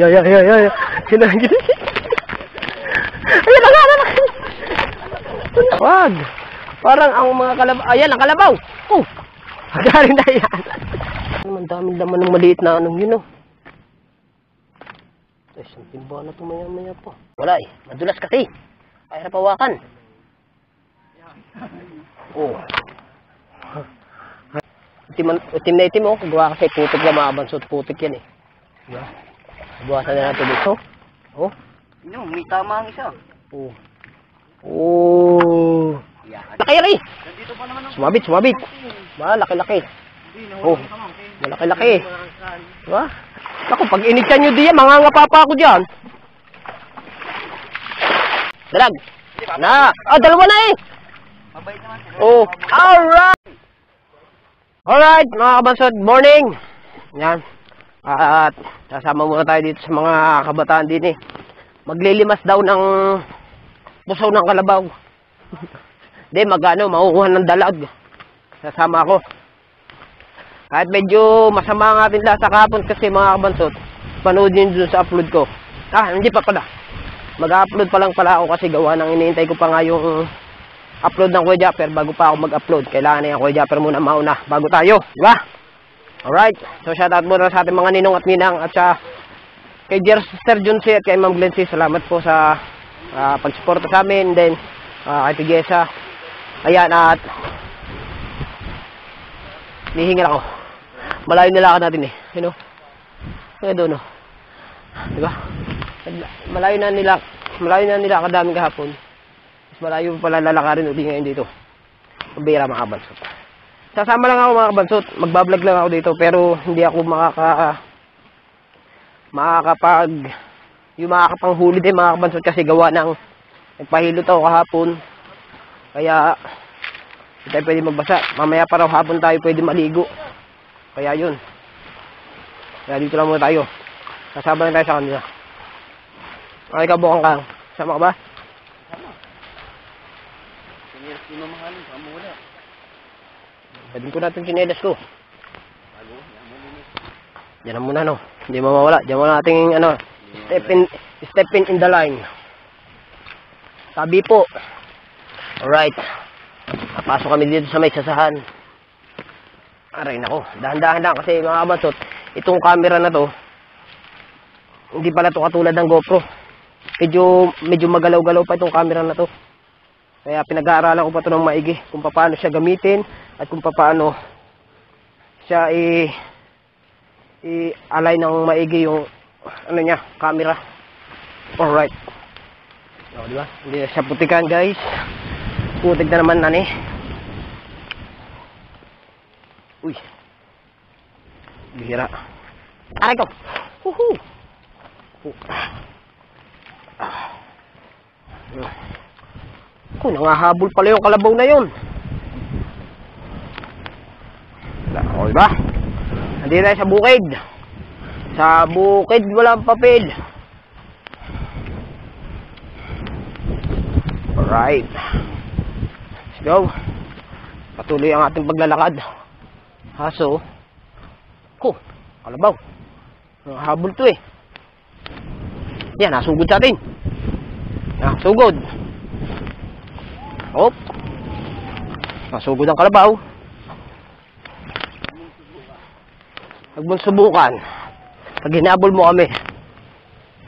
Ya. Sino ang gini? Ayan na nga. Wag. Parang ang mga kalabaw. Ayan, ang kalabaw. Oh. Agarin na yan. Naman daming laman ng maliit na anong yun, oh. Isang timba na ito maya po. Wala eh. Madulas kasi. Kaya na pawakan. Oh. Itim na itim, oh. Gawa kasi putik na maabansot. Putik yan eh. Diba? Buwasan na natin dito. Oh. May tama ang isa. Oh. Oh. Laki-laki. Sumabit. Malaki-laki. Oh. Malaki-laki. Diba? Ako, pag initan nyo diyan, mangangapa pa ako dyan. Dalag. Na. Dalawa na eh. Oh. Alright, mga kabansod. Morning. Yan. At sasama muna tayo dito sa mga kabataan din eh. Maglilimas daw ng pusaw ng kalabaw. Hindi, makukuha ng dalag. Sasama ako. Kahit medyo masama ang ating lasa kahapon kasi mga kabansot, panood nyo dun sa upload ko. Hindi pa pala. Mag-upload pa lang pala ako kasi gawa nang iniintay ko pa nga yung upload ng Kuya Japper bago pa ako mag-upload. Kailangan na yung Kuya Japper muna mauna bago tayo. Diba? Alright. So shoutout muna sa ating mga ninong at ninang at sa kay Sir Junsi at kay Ma'am Glency. Salamat po sa pagsuporta sa amin. Then kay Tigesa. Ayan at nihingal ako. Malayo nilakad natin eh. You know? Kaya doon oh. Diba? Malayo na nila kadaming kahapon. Mas malayo pala lalakarin uli ngayon dito. Pabira mga kabansot. Sasama lang ako mga kabansot. Magbablog lang ako dito pero hindi ako makakapanghuli din mga kabansot kasi gawa ng nagpahilot ako kahapon. Kaya hindi tayo pwede magbasa. Mamaya pa raw hapon tayo pwede maligo. Kaya yun. Kaya dito lang muna tayo. Kasama lang tayo sa kanila. Okay ka, Bukang Kang. Sama ka ba? Sama. Sinelas ni mamahalin. Sama wala. Pwedeng ko natin sinelas ko. Diyan na muna, no? Hindi mawawala. Diyan muna natin, step in the line. Sabi po. Alright. Napasok kami dito sa may sasahan. Aray nako, dahan-dahan lang kasi mga kabansot, itong camera na to, hindi pala to katulad ng GoPro. Medyo magalaw-galaw pa itong camera na to. Kaya pinag-aaralan ko pa to ng maigi kung paano siya gamitin at kung paano siya i-align ng maigi yung camera. Alright. O, diba? Hindi siya putikan, guys. Putik na naman nani. Uy. Bihira. Aray ko. Woohoo. Nangahabol pala yung kalabaw na yun. O, diba? Nandito tayo sa bukid. Sa bukid walang papel. Alright. Let's go. Patuloy ang ating paglalakad. Haso, kalabaw. Habol to eh. Yan, nasugod sa atin. Nasugod. Hop. Nasugod ang kalabaw. Pag mong subukan, pag hinabol mo kami,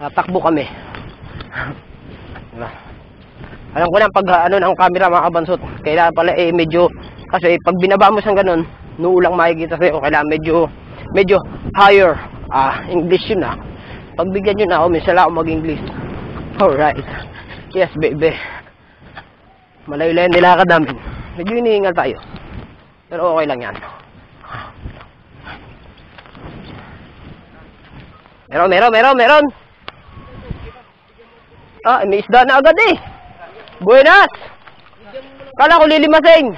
tatakbo kami. Alam ko lang pag ng camera mga kabansot, kailangan pala medyo, kasi pag binaba mo siyang ganun, nuulang makikita sa'yo, kailangan medyo higher. English yun pagbigyan nyo na ako, minsan lang ako mag-English. Alright. Yes baby. Malayo-layo nilakad namin. Medyo hinihingal tayo, pero okay lang yan. Meron. May isda na agad eh. Buenas. Kala ko lilimasing.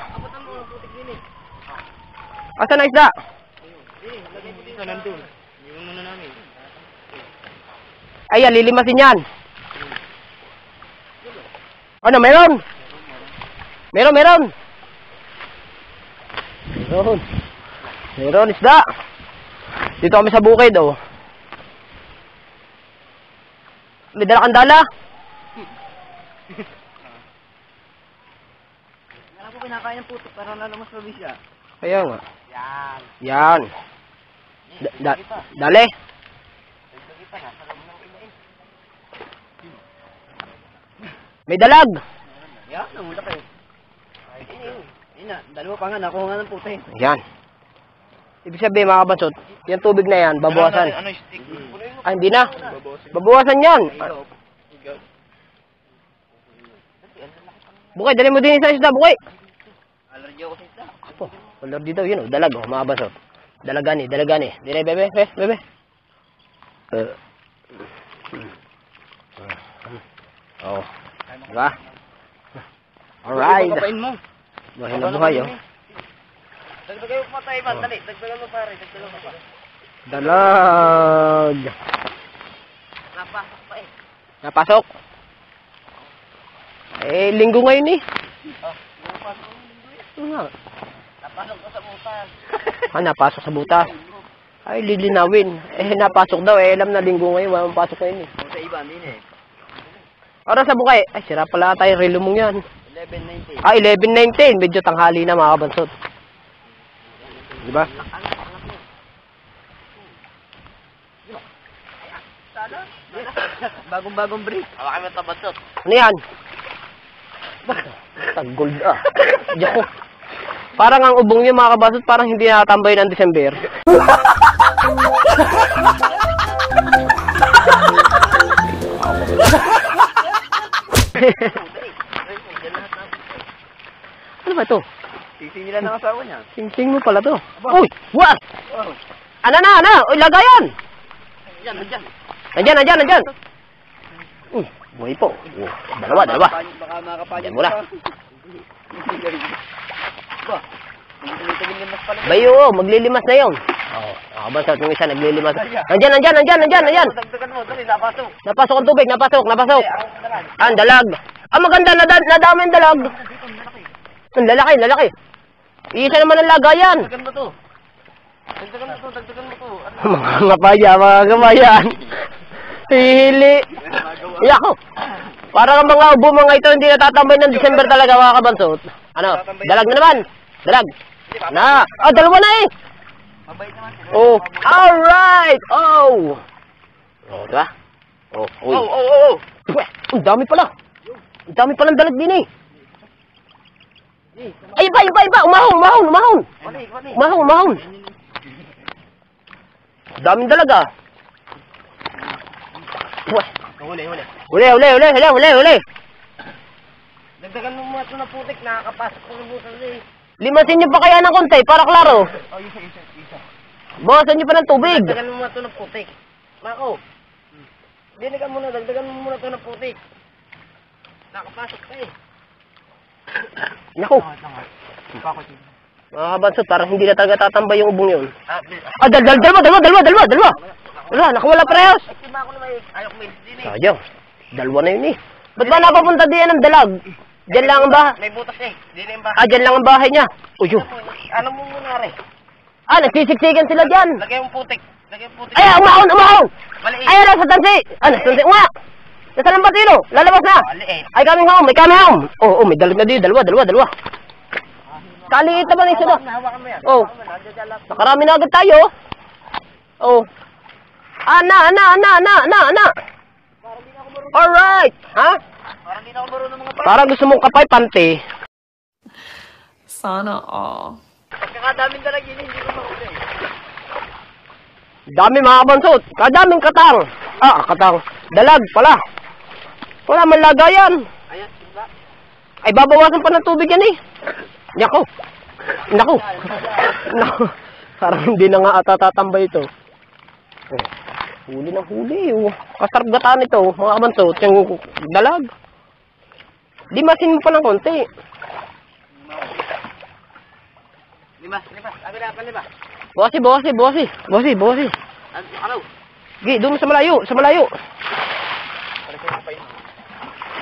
Asan na isda? Nandun. Iwan muna namin. Ayan, lilimasin yan. Ano, meron? Meron isda. Dito kami sa bukid, oh. May dala kang dala. Alam ko kinakain ng puto para lalamas mabis siya. Kaya nga. Yan. Yan. Dali. Dagdagi pa na. Sa loob ng inuin. May dalag. Yan, namula kayo. Yun na, dalawa pa nga, nakuha nga ng puto eh. Yan. Ibig sabihin mga kabansot, yung tubig na yan, babawasan. Ano yung stick? Ah, hindi na. Babawasan yan. Bukay, dali mo din isang isda, Bukay. Allergy ako sa isda. Apo, allergy daw yun, dalag, mga kabansot. Dalagani. Dili, bebe. Oh. Diba? Alright. Kapain mo. Buhay na buhay, oh. Dagdagan mo pa tayo, man. Dali, dagdagan mo pare. Dagdagan mo pa. Dalag. Napasok pa eh. Napasok. Eh, linggo ngayon eh. Oh, napasok mo linggo eh. Nga. Napasok ko sa butas. Ah, napasok sa butas. Ay, lilinawin. Eh, napasok daw. Eh, alam na linggo ngayon. Walang pasok ngayon eh. Sa iba, hindi eh. Oras sa Bukay. Ay, sira pala tayo. Relo mong yan. 11:90. Ah, 11:19. Medyo tanghali na mga kabansot. Diba? Bagong-bagong brief. Hawakan mo tabatot. Ano yan? Tag-gold ah. Diyan ko. Parang ang ubong niyo mga kabansot, parang hindi nakatambay ng December. Ano ba ito? Sisi nila ng asawa niya. Sing-sing mo pala to. Uy! What? Ano na? Uy, lagayan! Yan. Nandyan. Buhay po. Dalawa. Baka makapanyan Yan muna. Ba, tumitingin yung mas pala. Bayo, maglilimas na yun. Oo. Kabansot, yung isa naglilimas. Nandyan. Dagdagan mo, dali, napasok. Napasok ang tubig, napasok. Ang dalag. Ah, ang dalag. Ah, maganda, nadami ang dalag. Ang lalaki. Isa naman ang lagayan. Dagdagan mo to. Dagdagan mo to. Mga kabayan. Hihili. Iyak ko. Parang ang mga ubo mga ito hindi natatambay ng December talaga mga kabansot. Ano? Dalag na naman. Dalag. Na. Ah, dalawa na eh. Mabait naman sila. Oh. Alright. Oh. Oh, diba? Oh. Uy. Oh. Uy, ang dami pala. Ang dami palang dalag din eh. Ay, iba. Umahon. Umahon. Daming dalaga. Huli. Huli. Dagdagan mo muna ito na putik, nakakapasok ko ng butas eh. Limasin niyo pa kaya ng konti para klaro. Oh, isa. Bawasan niyo pa ng tubig. Dagdagan mo muna ito ng putik. Mako. Dagdagan mo muna ito ng putik. Nakapasok ka eh. Naku. Mga kabansot, parang hindi na talaga tatambay yung ubong yun. Ah, dalawa. Wala, nakawala parehas. Estima ako na ayaw ko may din eh. Sayang. Dalawa na yun eh. Ba't ba napapunta diyan ng dalag? Diyan lang ang bahay. May butas eh. Di na yung bahay. Ah, diyan lang ang bahay niya. Uyo. Ano mo muna rin? Ah, nagsisiksikan sila diyan. Lagay yung putik. Ay, umahon! Maliit. Ay, nasa tansi! Nasa tansi nga! Nasa ng batilo! Lalabas na! Maliit. Ay, coming home! Oh, may dalag na din. Dalawa. Kaliit naman yung sila. Hawakan mo yan. Oh. Nakarami na agad tayo. Oh. Ana. Alright! Ha? Parang hindi na ako marunong mga Parang gusto mong kapay pante. Sana all. pagkakadaming dalag yun, hindi ko mahuli. Dami mga kabansot. Kadaming katang. Ah, katang. Dalag pala. Wala man lagayan. Ayan, diba? Ay, babawasan pa ng tubig yan eh. Naku. Parang hindi na nga atatatambay ito. Oh, huli ng huli. Oh. Kasarap gataan ito, mga kabansot. Yung dalag. Limasin mo pa ng konti. Lima. Sabi na, lima. Bossy. Ano? Gi, doon sa malayo.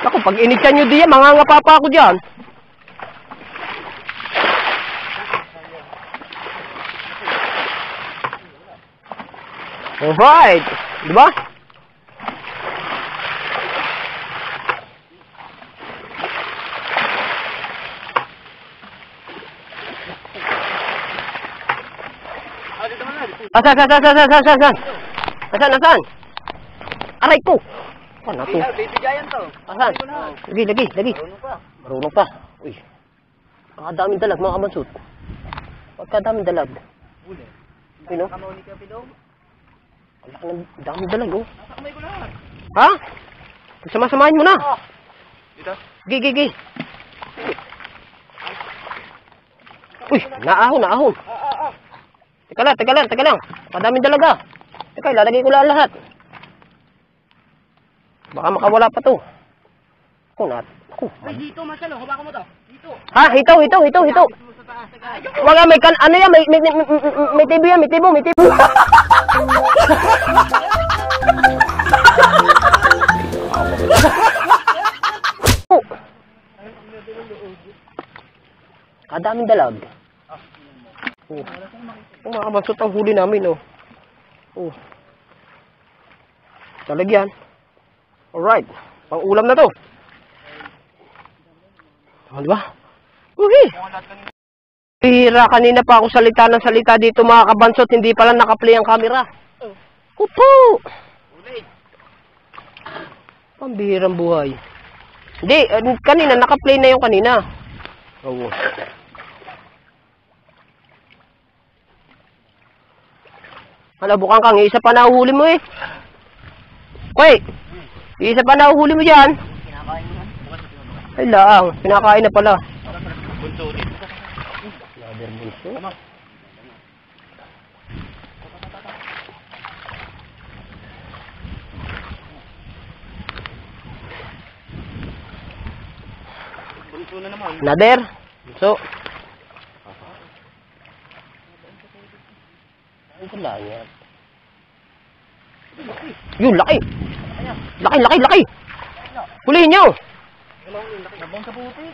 Naku, pag iniksan nyo diyan, mangangapa pa ako dyan. Alright. Diba? dito man. Asan? Asan? Aray ko! Ano to? Baby giant to. Asan? Lagi. Marunong pa. Marunong pa. Uy. Pagkadaming dalag mga kabansot. Pagkadaming dalag. Huli. Pino? Kamuli ka, Pino. Wala ka ng daming dalag oh. Nasa kamay ko lahat. Ha? Pagsama-samahin mo na. Dito? Gi. Uy, naahon. Teka lang. Madaming dalaga. Teka, ilalagay ko lang lahat. Baka makawala pa to. Ay, dito, Marcelo. Hawakan mo to. Dito. Ha? Hito. Mo sa taas. Wag nga, ano yan? May tibo yan, may tibo. Kadaming dalag. Oh. Mga kabansot ang huli namin, oh. Oh. Talagyan. Alright. Pang-ulam na to. Ano ba? Uhi! Pihira, kanina pa ako salita dito mga kabansot. Hindi pala nakaplay ang camera. Kupo! Pambihirang buhay. Hindi, kanina, nakaplay na yung kanina. Oo. Hala, bukang kang, isa pa nahuhuli mo eh. Koy, isa pa nahuhuli mo dyan. Kinakain mo na. Ay lang, pinakain na pala. Bunso ulit. Lader bunso. Bunso na naman. Lader bunso. Ay, wala yan. Yun, laki. Laki. Hulihin nyo. Nabang sa puti.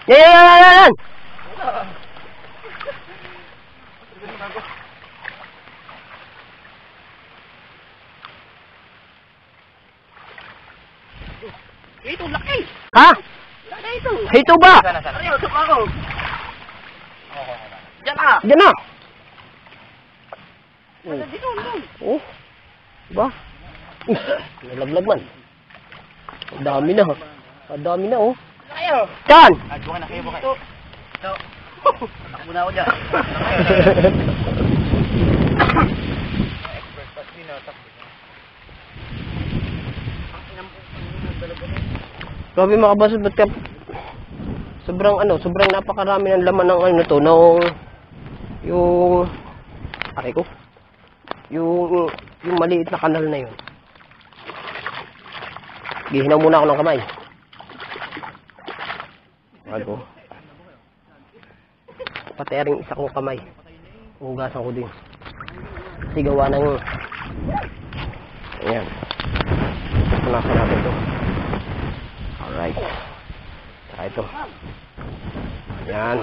Yan. Ito, laki. Ha? Laki ito. Hito ba? Ariyo, usap ako. Diyan na. Diyan na. Dito. Oh. Ba? Nalaglag man. Ang dami na. Ang dami na, oh. Ayaw. Saan? Bukan na kayo, bukan. Ito. Takbo na ako dyan. Expert pa sila. Grabe mga kabasot, ba't ka sobrang napakarami ng laman ng ano to, yung aray ko, yung maliit na kanal na yun. Gihinaw muna ako ng kamay. Bago. Pati rin isa kong kamay. Hugasan ko din. Kasi gawa ng ayan. Punasan natin to. Alright. Saka ito. Ayan.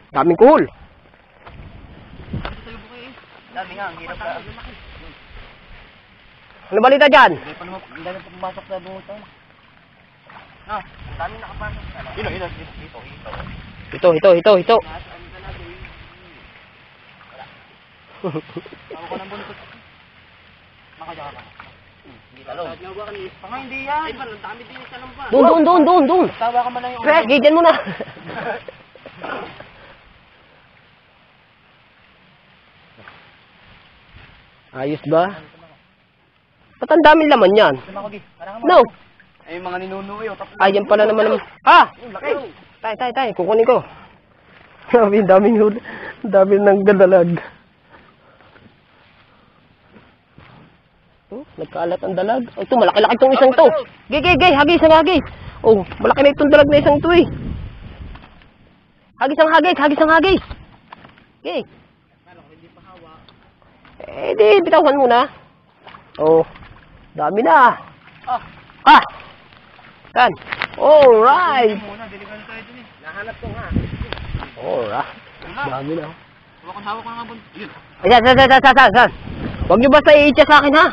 Daming kuhol. Dami nga, ang hirap ka. Ano balita dyan? Hindi pa naman, hindi pa pumasok sa bungutan. No, ang dami nakapasok. Ino, dito. Ito. Ako ko ng buntot. Makadya ka pa. Hindi talo. Panga hindi yan. Ay, parang dami din isa lang pa. Doon. Tawa ka man lang yung... Pre, gigyan mo na. Ayos ba? Ba't ang daming laman yan? No. Ay, yung mga ninunuwi. Ayan pala naman naman. Ah! Tay. Kukunin ko. Sabi, daming ng gadalag. Oh, nagkaalat ang dalag. Oh, ito, malaki-laki itong isang to. Gay, hagis. Oh, malaki na itong dalag na isang to eh. Hagis. Gay. Eh, di, bitawan muna. Oh, dami na. Ah! Kan? Alright. Delikado tayo dun eh. Nahanap ko nga. Alright. Dami na. Hawak ko nga bun. Yun. Ayan. Huwag nyo basta i-itcha sa akin ha.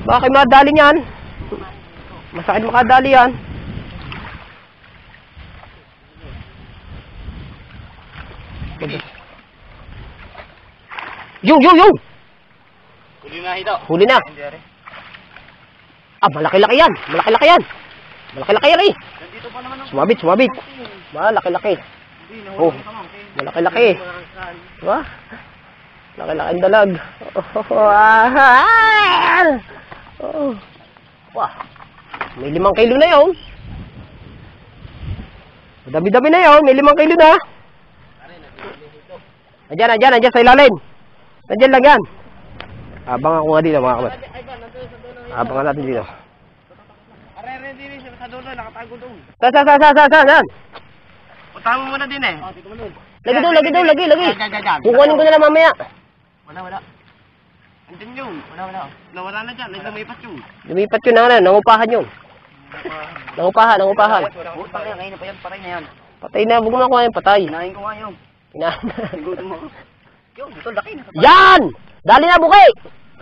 Baka kayo madali yan. Masakit makadali yan. Yung! Huli na ito. Huli na. Hindi rin. Ah, malaki-laki yan. Malaki-laki yan. Malaki-laki yan eh. Nandito pa naman ang... Sumabit. Malaki-laki. Hindi, Oh, nahuli ka, ma'am. malaki-laki. Diba? Laki-laki ang dalag. Oh. Wah. May 5 kilo na yun. Dami-dami na yun. May 5 kilo na. Andyan sa ilalim. Andyan lang yan. Abangan ko nga dito mga kabat. Abangan natin dito. Are, din sa dulo, nakatago doon. Saan? Puntahan mo muna din eh. Lagi. Kukunin ko na lang mamaya. Wala. Andun yun. Wala. Nawala na dyan. Lumipat yun. Lumipat yun na. Nangupahan yun. Nangupahan. Utang yan. Ngayon pa yan. Patay na yan. Patay na. Huwag mo nakuha yung patay. Hinahin ko nga yun. Sigudo mo. Yun, ito laki na. Yan! Dali na, Bukay!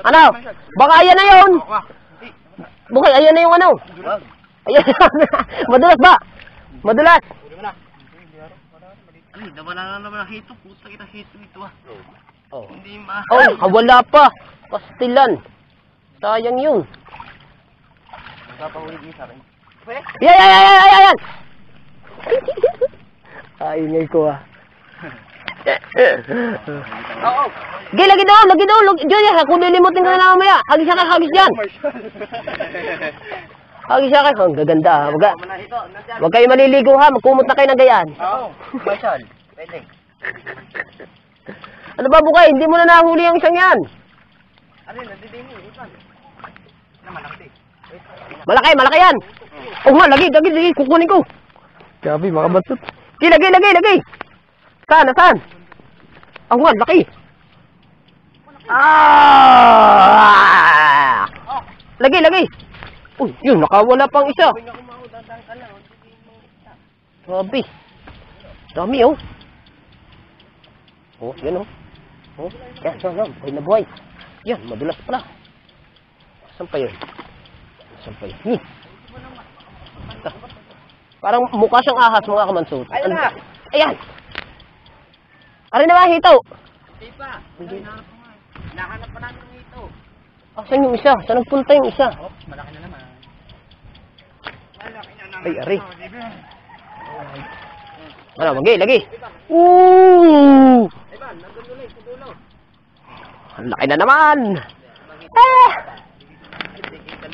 Ano? Baka ayan na yun! Bukay, ayan na yung ano? Ayan. Madulas ba? Madulas. Ay, nawala na naman ang hito. Puta kita hito ito ah. Oh. Hindi ma... Oh, wala pa. Pastilan. Sayang yun. Magpapahuli din sa akin. Yan! Ay, ingay ko ah. Oo. Lagi daw. Diyan, kung lilimutin ka na mamaya. Hagis dyan. Hagis ka. Ang gaganda ha. Wag kayo maliligo ha. Magkumot na kayo ng gayaan. Oo. Marshal. Pwede. Ano ba, Bukay? Hindi mo na nahuli ang isang yan. Ano yun? Nandidini. Ipan. Naman ako eh. Malaki yan. Oh nga, lagi. Kukunin ko. Grabe, mga batot. Lagi. Saan? Oh nga, laki. Lagi. Uy, yun, nakawala pang isa. Grabe. Dami, oh. Oh, yan, oh. Oh, yan. Buhay na buhay. Yan, madulas pala. Saan pa yun? Parang mukha siyang ahas, mga kamansot. Ayan. Ari na ba hito? Hindi pa. Hinahanap pa namin yung hito. Saan yung isa? Saan nagpunta yung isa? Oh, malaki na naman. Malaki na naman. Ay, ari. Ano, lagi. Ooh! Iban, nandun ulit sa dulo. Ang laki na naman.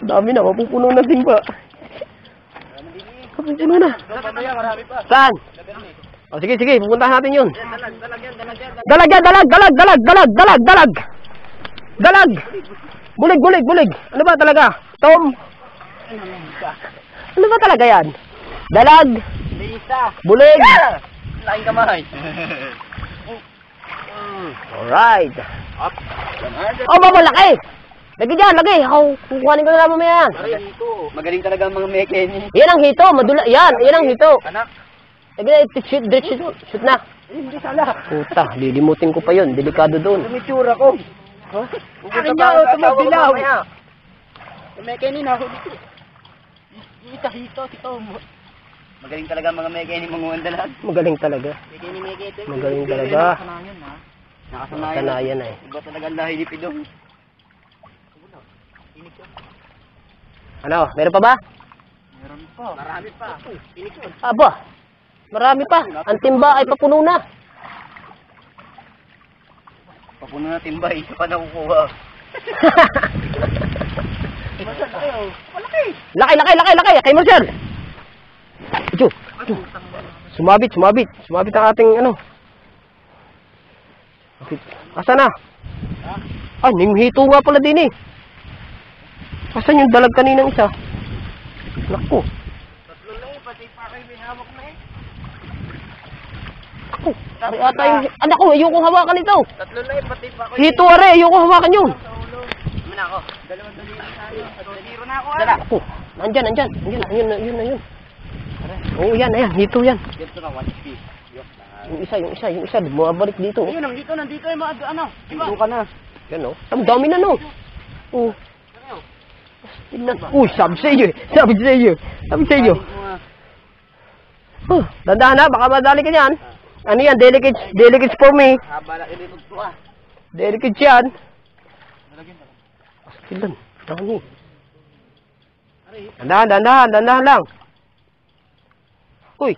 Dami na, mapupuno na din ba? Mapupuno na. Marami pa. Saan? Oh, sige, pupuntahan natin yun. Dalag. Bulig. Ano ba talaga? Tom? Ano ba talaga yan? Dalag. Lisa. Bulig. Laking kamay. Alright. Oh, malaki. Lagi dyan. Ako, kukuhanin ko na lang mamaya yan. Magaling talaga ang mga mekeni. Yan ang hito. Yan ang hito. Anak. Lagi na, shoot na. Hindi sala. Puta, lilimutin ko pa yun. Delikado doon. Tumitsura ko. Akin niya, tumagdilaw. Mekeni na ako dito. Hito. Magaling talaga ang mga mekeni manguandalan. Magaling talaga. Magaling talaga. Nakasanayan na eh. Iba talaga ang lahi ni Pidong. Ano, meron pa ba? Meron pa. Marami pa. Aba, marami pa. Ang timba ay papuno na. Papuno na timba, isa pa nakukuha. Laki. Kay Marcel. Ito. Sumabit ang ating ano. Asa na? Ah, hito nga pala din eh. Asan yung dalag kaninang isa? Naku. Tatlo na eh, pati pa kayo may hawak na eh. Naku, ari ata yung... Anak ko, ayoko hawakan ito. Tatlo na eh, pati pa kayo. Hito are, ayoko hawakan yun. Sa ulo. Naman ako. Dalawang daliri na tayo. Zero na ako ah. Dala. Naku, nandyan. Yun. Oo, yan, hito yan. Dito na, 1 HP. Yung isa, bumabalik dito. Ayun, nandito yung mga ano. Dito ka na. Yan o. Ang dami na no. Oo. Tignan. Uy, sabi sa iyo. Dandahan na, baka madali ka niyan. Ano yan? Delicates for me. Haba lang ilitog to ah. Delicates yan. Astilan. Dami. Dandahan lang. Uy.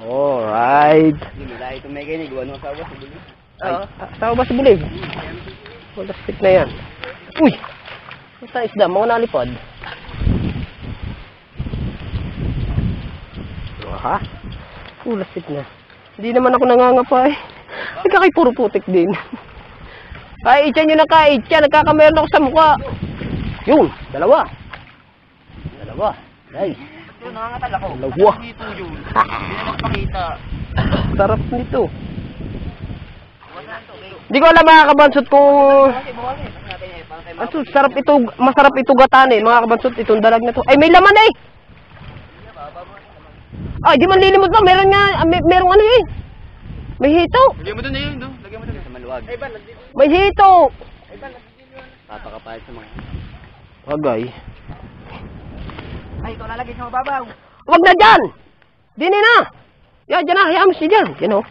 Alright. Hindi nila ito may ganyan. Gawa nung asawa sa buli. Oo. Tao ba si Bulig? Plastic na yan. Uy! Ito isda, mga nalipad. Ha? Plastic na. Hindi naman ako nangangapa eh. Nagkakay puro putik din. Kahit yan yun ang kahit yan. Nagkakameron ako sa mukha. Yun, dalawa. Nice. Yun, nangangatal ako. Dalawa. Dito yun. Hindi na magpakita. Sarap nito. Hindi ko alam mga kabansot kung... Kasi buwagin. Kasi natin eh. Parang kayo Aso, masarap ito gatan eh, mga kabansot, itong dalag na to. Ay, may laman eh! Ay, di man lilimot pa, meron nga, merong ano eh. May hito. Lagyan mo doon na yun, no? Lagyan mo doon. Sa maluwag. Ay, ban, May hito. papakapahit sa mga. Agay. Ay, ikaw lalagay sa mababaw. Huwag na dyan! Dini na! Yan, dyan na, hayaan mo siya dyan. Yan o.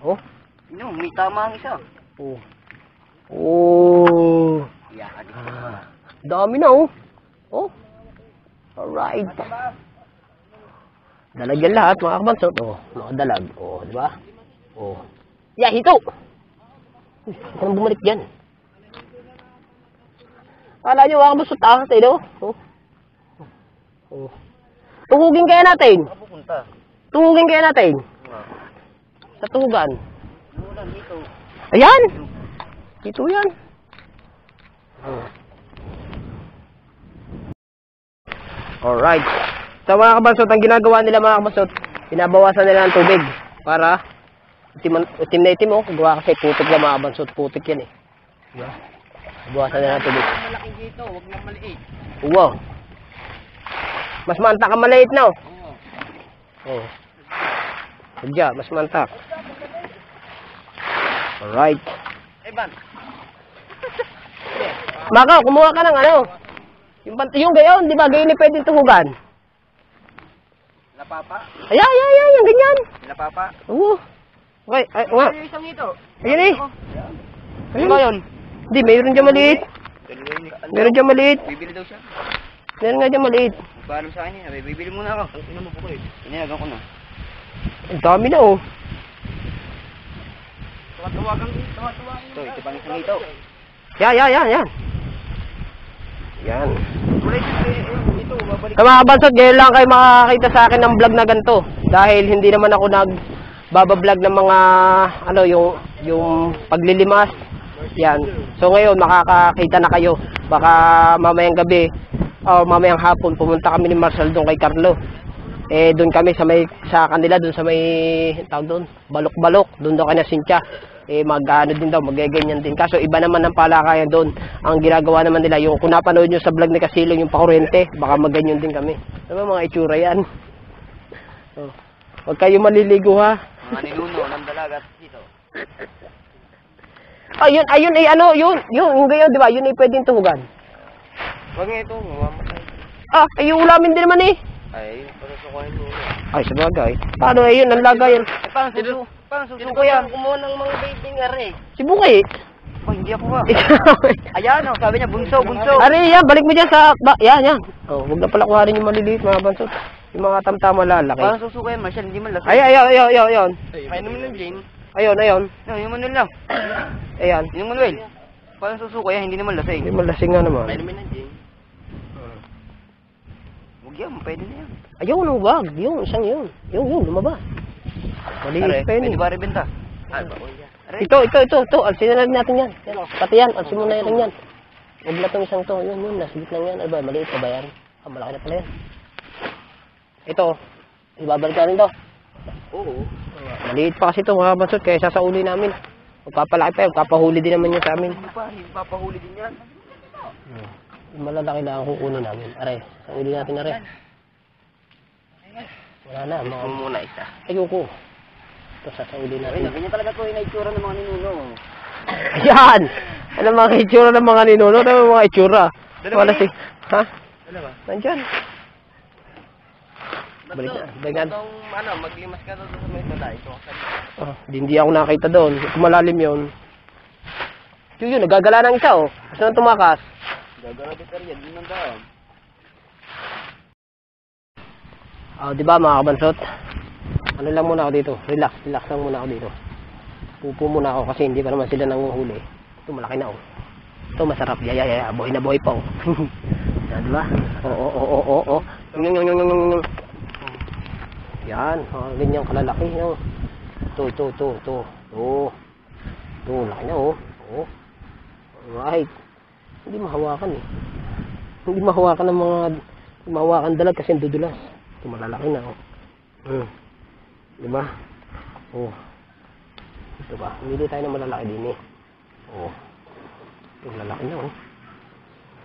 Oh. Yun, may tama ang isa. Oh. Oh. Iyakan dito. Dami na oh. Oh. Alright. Dalag yan lahat, mga kabansot. Oh, mga dalag. Oh, di ba? Oh. Yeah, hito! Uy, huwag ka nang bumalik dyan. Kala nyo, mga kabansot, tayo. Oh. Oh. Tuhugin kaya natin. Pupunta. Tuhugin kaya natin. Sa tuhugan. Ulan dito. Ayan! Dito yan. Oh. Alright. So mga kabansot, ang ginagawa nila mga kabansot, pinabawasan nila ng tubig para itim na itim oh. Gawa kasi putik na mga kabansot, putik yan eh. Diba? Bawasan nila ng tubig. Malaki dito, huwag lang maliit. Wow. Mas mantak ang maliit na oh. Oh. Sadya, mas mantak. Alright. Ay, ban. Baka, kumuha ka ng ano. Yung gayon, di ba? Gayon ni pwedeng tuhugan. Napapa? Ayan, yung ganyan. Napapa? Oo. Okay, ay, nga. Ay, isang ito. Ayun eh. Ano ba yun? Hindi, mayroon dyan maliit. Meron dyan maliit. Bibili daw siya. Meron nga dyan maliit. Paalam sa akin eh. Bibili muna ako. Ang ina mo po ko eh. Inayagan ko na. Ang dami na oh. Tuwag-tuwagang ito. Ito pang isang ito. Yan. Yan. Ito, babalik. Sa mga kabansot, ngayon lang kayo makakita sa akin ng vlog na ganito. Dahil hindi naman ako nagbabablog ng mga, ano, yung paglilimas. Yan. So ngayon, makakakita na kayo. Baka mamayang gabi, o mamayang hapon, pumunta kami ni Marcel doon kay Carlo. Eh, doon kami sa kanila, doon sa may, tawag doon, balok-balok. Doon daw kanya Cynthia. Eh, mag-ano din daw, magaganyan din. Kaso iba naman ang palakayan doon. Ang ginagawa naman nila, yung kung napanood nyo sa vlog ni Kasilong, yung pakuryente, baka maganyan din kami. Diba mga itsura yan? Oh. Huwag kayo maliligo ha. Mga ninuno ng dalagat dito. Ayun, ay ano, yung gayon, di ba? Yun ay pwedeng tuhugan. Huwag nga ito, mamamatay. Ah, ay yung ulamin din naman eh. Ay, pasusukuhin mo. Ay, sabagay. Paano ayun, ang lagayan? Eh, parang susuko yan. Kumuha ng mga baby nga rin. Si Bukay. Oh, hindi ako ba? Ayan, oh, sabi niya, bunso. Ari, yan, balik mo dyan sa, yan. Oh, huwag na pala kuharin yung maliliit, mga bansot. Yung mga tamtama lalaki. Parang susuko yan, Marshall, hindi man lasing. Ayun. Ay, naman ng Jane. Ayun. No, yung Manuel lang. Ayan. Yung Manuel. Parang susuko yan, hindi naman lasing. Hindi malasing nga naman. Ay, naman ng Jane. Huwag yan, pwede na yan. Ayun, wag. Yung, isang yun. Yung, lumabas. Maliit pa yun Pwede eh. ba rebenta? Ay, ba? Ito. Alsin na rin natin yan. Pati yan, alsin mo na rin yan. Huwag na itong isang to. Yun, nasa gitna yan. Ano ba, maliit pa ba yan? Ah, malaki na pala yan. Ito, ibabalik natin to. Oo. Maliit pa kasi ito, mga bansot, kaya sasauli namin. Magpapalaki pa yan, magpapahuli din naman yan sa amin. Hindi papahuli din yan. Yung malalaki na ang kukunin namin. Aray, sauli natin na rin. Wala na, mga... Muna isa. Ayoko. Ito, sasauli natin. Ganyan talaga ko yung itsura ng mga ninuno. Ayan! Ano mga itsura ng mga ninuno? Ano mga itsura? Dalawa Wala eh. si... Ha? Dalawa? Nandyan. Balik na. Balik na. Ano, maglimas ka doon sa may tula. Ito kasi. Oh, hindi ako nakita doon. Kung malalim yun. Yun, nagagala ng isa, oh. Gusto nang tumakas. Gagawin ka rin yan. Yun ang daan. Oh, di ba mga kabansot? Ano lang muna ako dito. Relax lang muna ako dito. Pupo muna ako kasi hindi pa naman sila nanguhuli. Ito malaki na, oh. Ito masarap. Yaya. Buhay na buhay pa, oh. Yan, di ba? Oo. Yung. Yan. Oh, ganyan kalalaki, no? Ito. Ito, laki na, oh. Oh. Alright. Hindi mahawakan, eh. Hindi mahawakan ng mga... Hindi mahawakan dalag kasi dudulas. Ito malalaki na, oh. Diba? Oh. Ito ba? Hindi tayo na malalaki din, eh. Oh. Ito malalaki na, oh.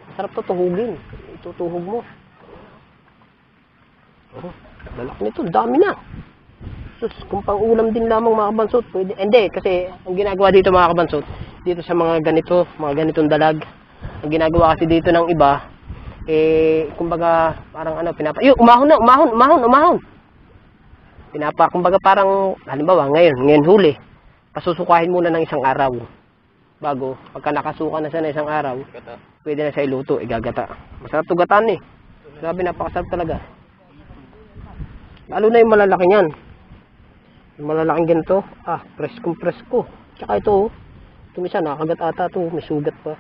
Masarap to tuhugin. Itutuhog mo. Oh. Lalaki nito. Dami na. Sus, kung pang ulam din lamang mga kabansot, pwede. Hindi, kasi ang ginagawa dito mga kabansot, dito sa mga ganito, mga ganitong dalag, ang ginagawa kasi dito ng iba, kumbaga, parang ano, umahon. Kumbaga parang, halimbawa, ngayon huli, pasusukahin muna ng isang araw. Bago, pagka nakasuka na siya ng isang araw, pwede na siya iluto, igagata. Masarap to gataan, eh. Grabe, napakasarap talaga. Lalo na yung malalaki niyan. Yung malalaking ganito, presko. Tsaka ito, tumisa, nakakagat ata ito, may sugat pa.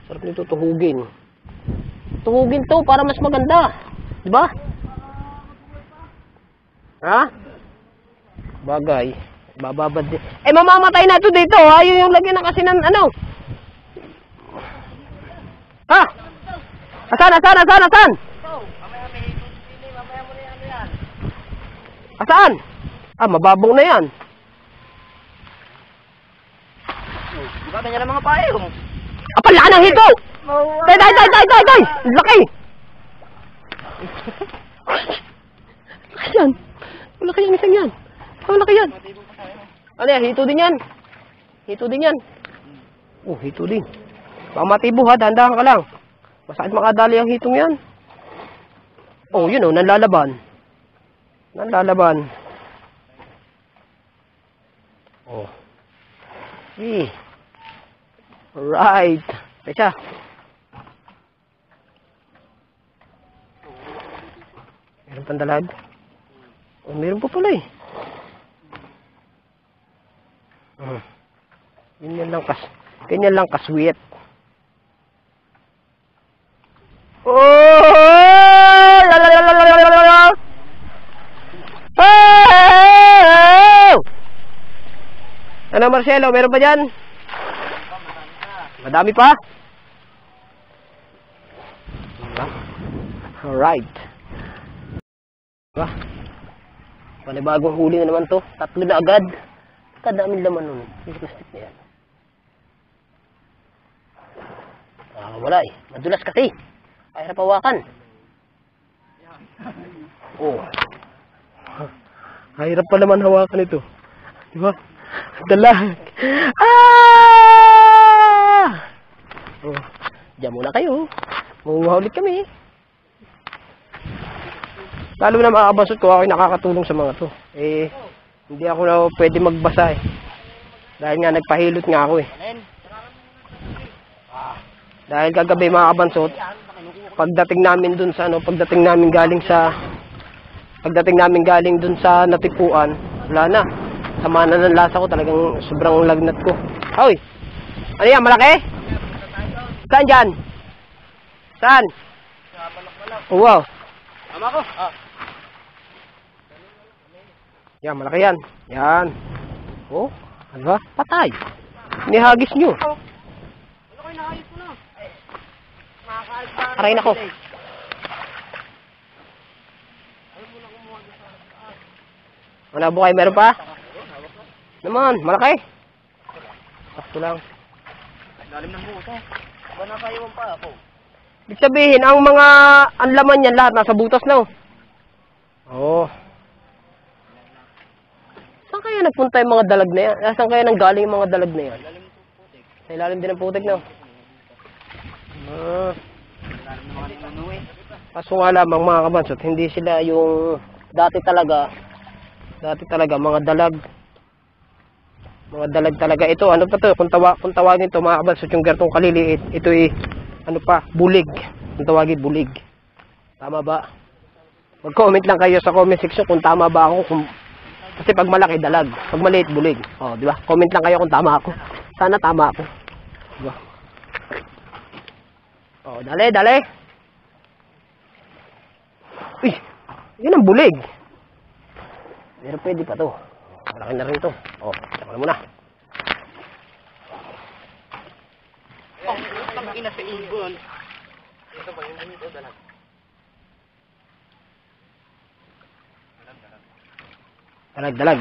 Sarap nito tuhugin. Tuhugin to para mas maganda. Diba? Ha? Bagay. Bababad din. Mamamatay na ito dito. Ayaw yung lagyan na kasi ng ano. Ha? Asan? Asaan? Mababong na yan. Diba ganyan ang mga payong? Laki ng hito! Tay! Laki! Laki yan. Malaki yung isang yan. Malaki yan. Ano yan? Hito din yan. Hito din. Baka matibo ha. Dahan-dahan ka lang. Masakit makadali ang hitong yan. Yun nanlalaban. Alright. Pesa. Meron pang dalag? Meron pa pala, eh. Ganyan lang kasweet. Ano, Marcelo? Meron pa dyan? Madami pa? Alright. Diba? Panibagong huli na naman to. 3 na agad. Kadaming laman nun. Yung plastic na yan. Wala, eh. Madulas kasi. Ay, hirap hawakan. Hirap pa naman hawakan ito. Diba? Dalag. Diyan muna kayo. Manguha ulit kami. Lalo na mga kabansot ko, ako'y nakakatulong sa mga to. Hindi ako na pwede magbasa, eh. Dahil nga nagpahilot nga ako, eh. Dahil kagabi mga kabansot, pagdating namin galing dun sa natipuan, wala na. Sama na ng lasa ko, talagang sobrang lagnat ko. Hoy! Ano yan, malaki? Saan dyan? Saan? Wow. Tama ko. Yan, malaki yan. Yan. Ano ba? Patay. Nihagis nyo. Ano kayo nahayos ko na? Aray na ko. Wala po kayo, meron pa? Naman, malaki. Sakto lang. Lalim ng buto. Ba nakaiwan pa ako? Ibig sabihin, ang laman yan lahat nasa butas na. Saan kaya nagpunta yung mga dalag na yan? Saan kaya nanggaling yung mga dalag na yan? Sa ilalim din ng putik na. Kaso nga lamang mga kabansot, hindi sila yung dati talaga mga dalag. Mga dalag talaga. Ito, ano pa to? Kung tawagin ito mga kabansot, yung gartong kaliliit, ito ano pa, bulig. Kung tawagin bulig. Tama ba? Mag-comment lang kayo sa comment section kung tama ba ako. Kasi pag malaki, dalag. Pag maliit, bulig. Oh, di ba? Comment lang kayo kung tama ako. Sana tama ako. Di ba? Oh, dali, dali. Uy, yun ang bulig. Pero pwede pa to. Malaki na rin to. Oh, sama na muna. Oh, ang ina sa ibon. Ito ba yung dito dalag?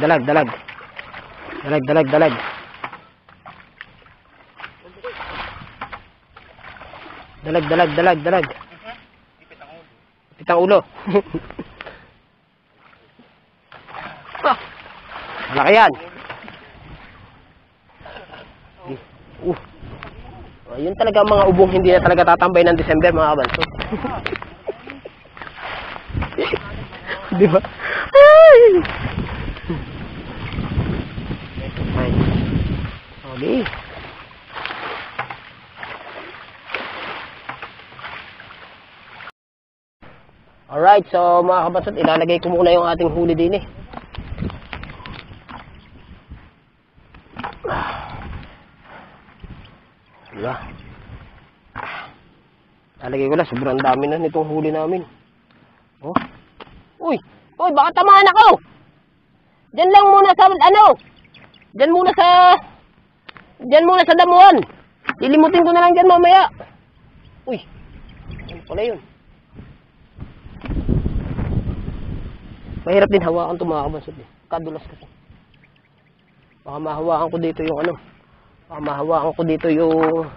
Dalag. Dalag. Ipit ang ulo. Malaki yan. Yun talaga ang mga ubong hindi na talaga tatambay ng December mga kabanso. Di ba? Ay! Okay. Alright, so mga kabansot, ilalagay ko muna yung ating huli din eh. Diba? Ilalagay ko na, sobrang dami na nitong huli namin. Oh. Uy, baka tamaan ako! Diyan lang muna sa, Diyan muna sa damuhan. Lilimutin ko na lang dyan mamaya. Uy, ano pala yun? Mahirap din hawakan ito mga kabansot eh. Kadulas kasi. Baka mahawakan ko dito yung Baka mahawakan ko dito yung...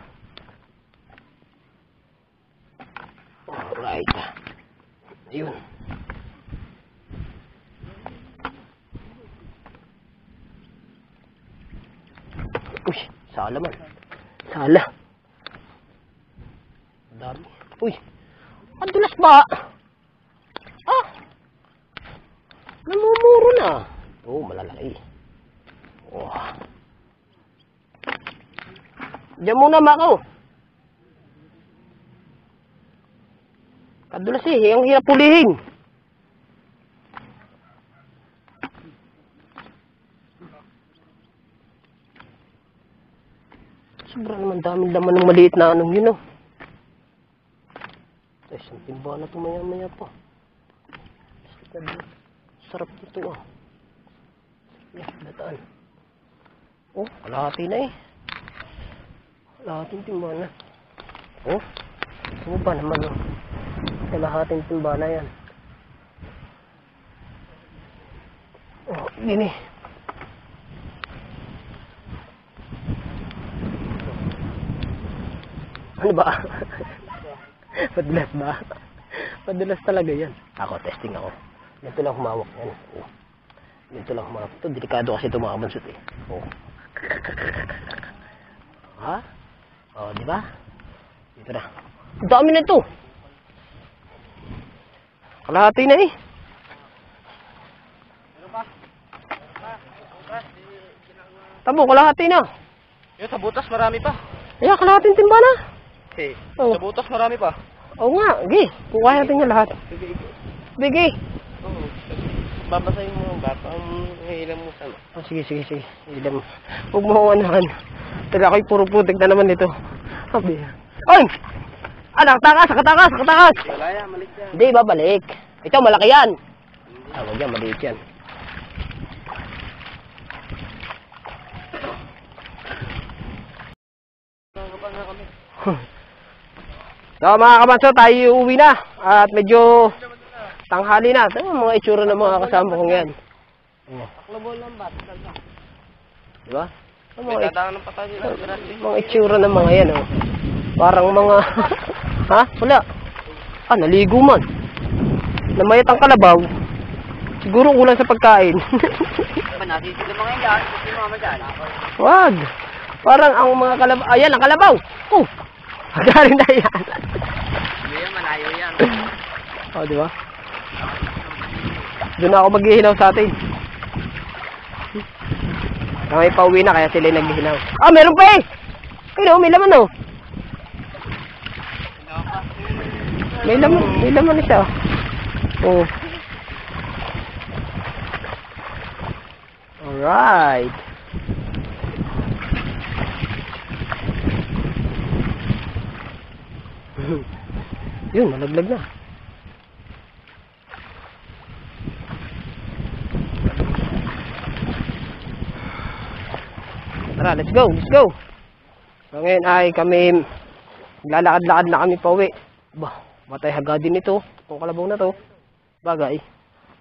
Alright. Ayun. Uy, sala man. Sala. Dami. Uy, ang dulas ba? Ah! Namumuro na. Oh, malalaki. Oh. Diyan muna, Mako. Kadulas eh, ang hirap pulihin. Sobrang naman daming laman ng maliit na yun oh. Ay, isang timba na ito maya pa. Sarap nito oh. Yan, dataan. Oh, kalahati na eh. Kalahating timba na. Oh, sumaba naman oh. Kalahating timba na yan. Oh, yun eh. Ano ba? Padulas ba? Padulas talaga yan. Ako, testing ako. Ganito lang humawak yan. Oh. Ganito lang humawak. Ito, delikado kasi ito mga kabansot eh. Oh. Ha? Oh, di ba? Dito na. Ang dami na ito. Kalahati na eh. Tabo, kalahati na. Yung sa butas marami pa. Kaya kalahating timba na. Okay. Oh. Sa butas marami pa. Oo nga, gi. Kukuha natin yung lahat. Sige. Oo. Babasahin mo yung bata. Hihilang mo sana. Oh, sige. Hihilang mo. Huwag mo akong anahan. Taga ako'y puro putik na naman ito. Sabi. Oy! Nakatakas! Wala yan, malik yan. Hindi, babalik. Ito, malaki yan. Wag yan, maliit yan. So mga kabanso, tayo uuwi na. At medyo tanghali na. Ito mga itsura ng mga kasama kong yan. Taklobol lang ba? Diba? May dadaan ng patay nila. Mga itsura ng mga yan. Oh. Parang mga... ha? Wala. Naligo man. Namayat ang kalabaw. Siguro kulang sa pagkain. Nasisi ng mga yan. Kasi mama dyan. Wag. Parang ang mga kalabaw. Ayan, ang kalabaw. Oh. Galing na yan. Hindi yan, malayo yan. Oh, di ba? Doon ako maghihilaw sa atin. May pauwi na kaya sila naghihilaw. Ah, meron pa eh! Kaya may laman oh. May laman na siya. Oh. Alright. Yun, malaglag na. Tara, let's go, let's go. So ngayon ay kami lalakad-lakad na kami pauwi. Bah, matay hagadin ito. Itong kalabaw na to. Bagay.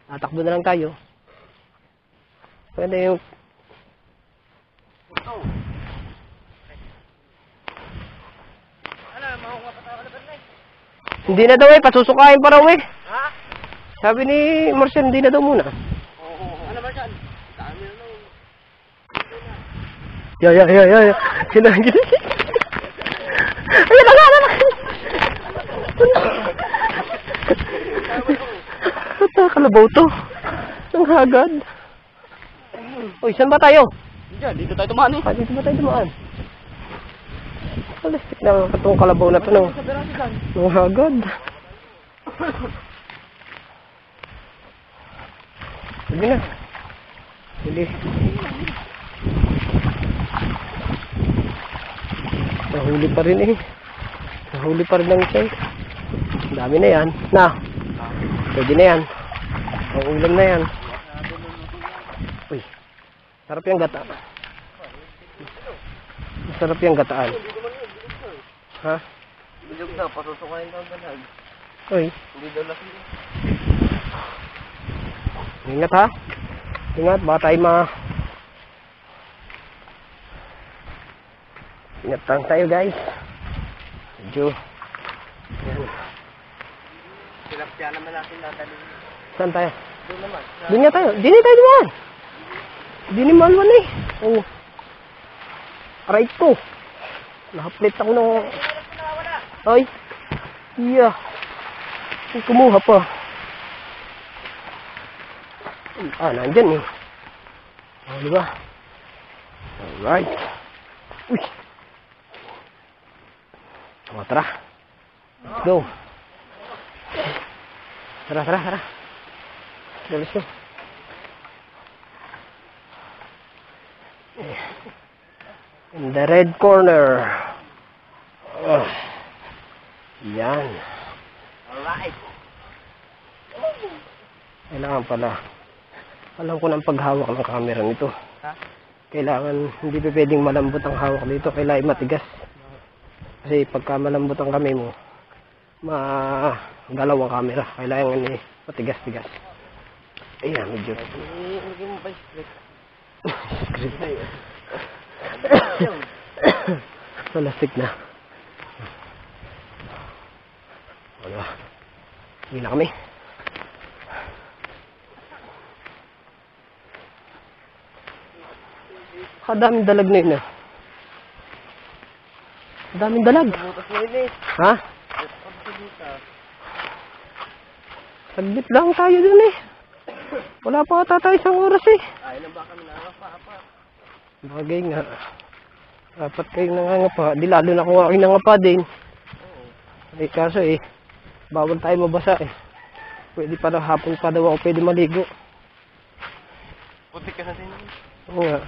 Tatakbo na lang tayo. Pwede yung hindi na daw eh, pasusukain pa raw eh. Ha? Sabi ni Marcel, hindi na daw muna. Ano ba dyan? Dami na lang. Ya. Sinagin. Ayun na. Ata, kalabaw to. Ang hagad. Uy, saan ba tayo? Diyan, dito tayo dumaan eh. Dito ba tayo dumaan? Plastic na itong kalabaw na to no. Ang hagad. Sige na. Sige. Nahuli pa rin eh. Nahuli pa rin ng isa eh. Ang dami na yan. Na. Pwede na yan. Ang ulam na yan. Uy. Sarap yung gata. Sarap yung gataan. Ha? Bilog daw, pasusukain daw dalag. Uy. Hindi daw lasing. Ingat ha. Ingat. Baka tayo Ingat lang tayo guys. Medyo. Tilapia naman natin dadalhin. Saan tayo? Doon naman. Doon nga tayo. Di na tayo dumaan. Di ni Malwan eh. Oh. Right ko. Nakaplit ako ng... Ay. Iya. Ay, kumuha pa. Ah, nandyan eh. Oh, diba? Alright. Uy. O, tara. Let's go. Tara. Let's go. In the red corner. Oh. Yan. Alright. Kailangan pala. Alam ko ng paghawak ng camera nito. Ha? Kailangan, hindi pa pwedeng malambot ang hawak dito. Kailangan matigas. Kasi pagka malambot ang kamay mo, magalaw ang camera. Kailangan matigas-tigas. Ayan, medyo. Ilagay mo pa yung script. Script. Palastik na. Ano? Hindi na kami. Daming dalag na yun ah. Daming dalag. Butas mo yun eh. Ha? Saglit lang tayo dun eh. Wala pa ata tayo isang oras eh. Ay, na ba kami nakapapa? Bagay nga. Dapat kayong nangangapa. Di lalo na kung aking nangapa din. Eh kaso eh, bawal tayo mabasa eh. Pwede pa daw, hapon pa daw ako pwede maligo. Putik ka na din. Oo nga.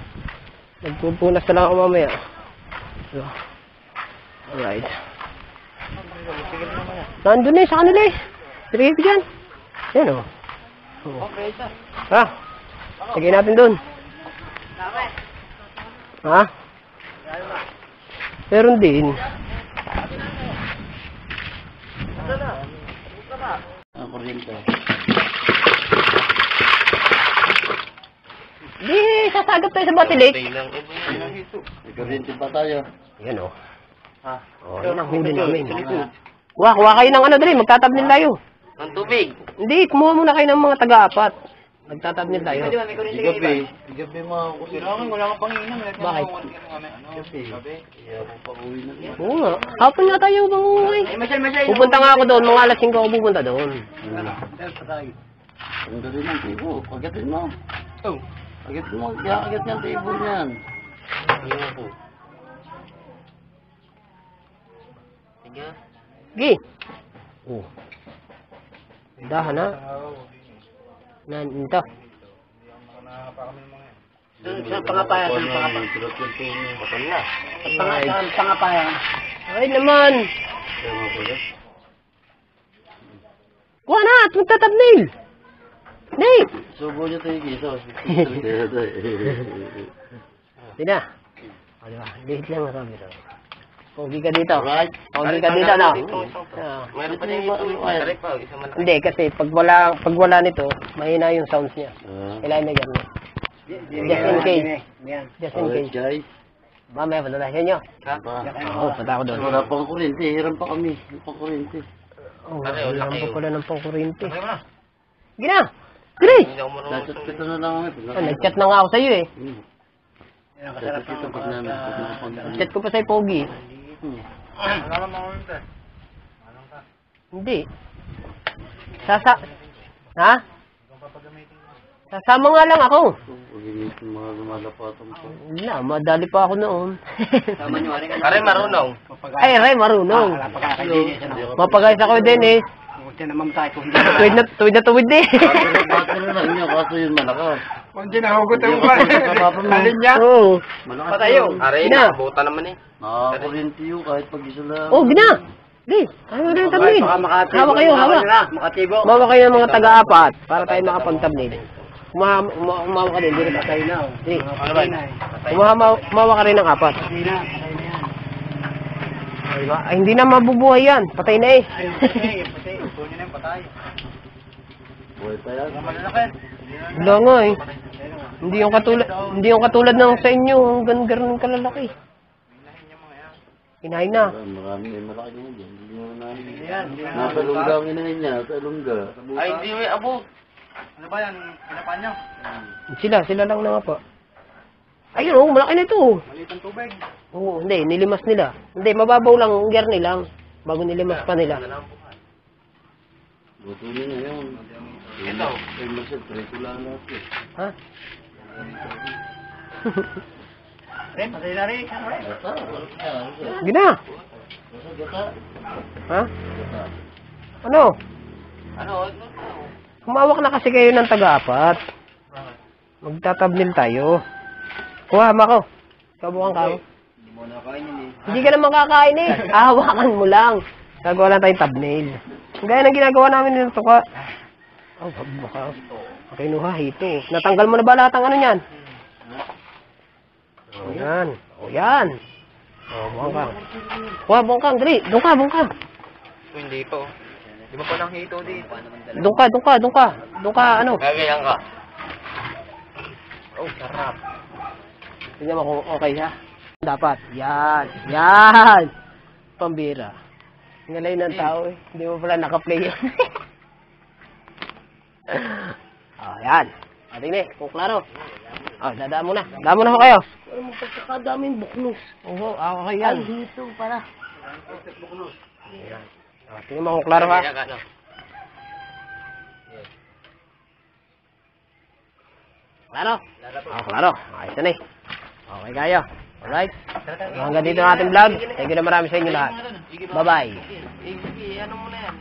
Nagpupunas na lang ako mamaya. So, alright. Nandun eh, sa kanila eh. Sige ko dyan. Yan o. Okay, sir. Ha? Sige natin dun. Dami. Ha? Meron din. Ano na? Buka na. Ang kuryente. Di, sasagap tayo sa batilik. May kuryente pa tayo. Yan o. Ha? O, yan ang huli namin. Kuha kayo ng ano dali, magtatablin tayo. Ng tubig. Hindi, kumuha muna kayo ng mga taga-apat. Magtatabnil tayo. Gabi mga kusina. Wala kang panginom. Bakit? Gabi. Kaya ako pa uwi na yan. Oo nga. Hapon nga tayo bang uwi. Masyal. Pupunta nga ako doon. Mga alas 5 ako pupunta doon. Ang gabi ng tibo. Agatin mo. Oh. Agatin mo. Kaya agat yung tibo niyan. Ayun po. Gi. Oh. Dahan ha. Ito. Sa pangapayan. Sulat yung tibo. Patay na. Sa pangapayan. Ay naman. Kaya mga pala. Kuha na. Magtatabnil. Nay. Subo niyo tayo kiso. Hindi na. O diba? Liit lang ang camera. Pogi ka dito. Alright. Pogi ka dito na. Meron pa niya ito. Hindi kasi pag wala nito, mahina yung sounds niya. Kailangan na ganyan. Just in case. Just in Alright case. guys. Mamaya punta tayo sa inyo. Oo, punta ako doon. Wala pang kuryente. Hiram pa kami. Wala pang kuryente. Oh, wala pa pala ng pangkuryente. Gina! Dali! Nagchat kita na lang kami. Nag-chat na nga ako sa'yo eh. Nagchat kita pag namin. Nag-chat ko pa sa'yo, Pogi. Hindi. Ha? Sasama nga lang ako. Pag-initin mga lumalapatan po. Wala, madali pa ako noon. Aray marunong. Ay, Ray, marunong. Mapagayos ako din eh. Huwag na mamatay ko. Tuwid na tuwid eh. Battery lang niya kaso yun malakas. Huwag nahugot yung Alin niya? Oo. Malakas Patayo. yun. Aray Gina. na. Buta naman eh. Nakakakuryente yun kahit pag isa lang. Oh, gina! Di, tayo na yung tabnil. Hawa kayo, hawa. Makatibo. Umawa kayo ng mga taga-apat para tayo makapag-tabnil. Umawa ka din, di rin patay na. Di, umawa ka rin ng apat. Ay, hindi na mabubuhay yan. Patay na eh. Buhay pa yan. Wala nga eh. Hindi yung katulad ng sa inyo. Ang ganun kalalaki. Hinahin na. Marami ay malaki naman dyan. Hindi mo namin. Nasa lungga ang inahin niya. Nasa lungga. Ay, hindi may abo. Ano ba yan? Pinapan niyo? Sila lang na nga pa. Ayun oh, malaki na ito. Maliit ang tubig. Oo, hindi, nilimas nila. Hindi, mababaw lang, ang garni lang. Bago nilimas pa nila. Buto niya na yun. Ito. Ay, masal. Preto lang natin. Ha? Patay na rin. Gata. Gina! Gata. Ha? Ano? Ano? Humawak na kasi kayo ng taga-apat. Magtatabnil tayo. Kuha, Mako. Kabukan ka. Hindi mo nakain yun eh. Hindi ka na makakain eh. Ahawakan mo lang. Gagawa lang tayong tabnail. Gaya ng ginagawa namin nito suka. Oh, baka. Kinuha, hito. Natanggal mo na ba lahat ang ano niyan? O yan. O yan. O, bukan ka. Kuha, bungkang. Dali. Doon ka. Hindi po. Di ba pa nang hito dito? Doon ka, ano? Gagayan ka. Oh, sarap. Tingnan mo kung okay siya. Dapat. Yan. Pambira. Ngalay ng tao eh. Hindi mo pala naka-play yun. Yan. Tingnan, kung klaro. Dadaan mo na. Daan mo na ho kayo. Pero magpagkakadaming buknos. Oo, okay yan. Ay, dito para. Yan. Tingnan mo kung klaro ha. Klaro? Klaro. Ayos na eh. Okay kayo. Alright. Hanggang dito ang ating vlog. Thank you na marami sa inyo lahat. Bye-bye. Ano mo na yan?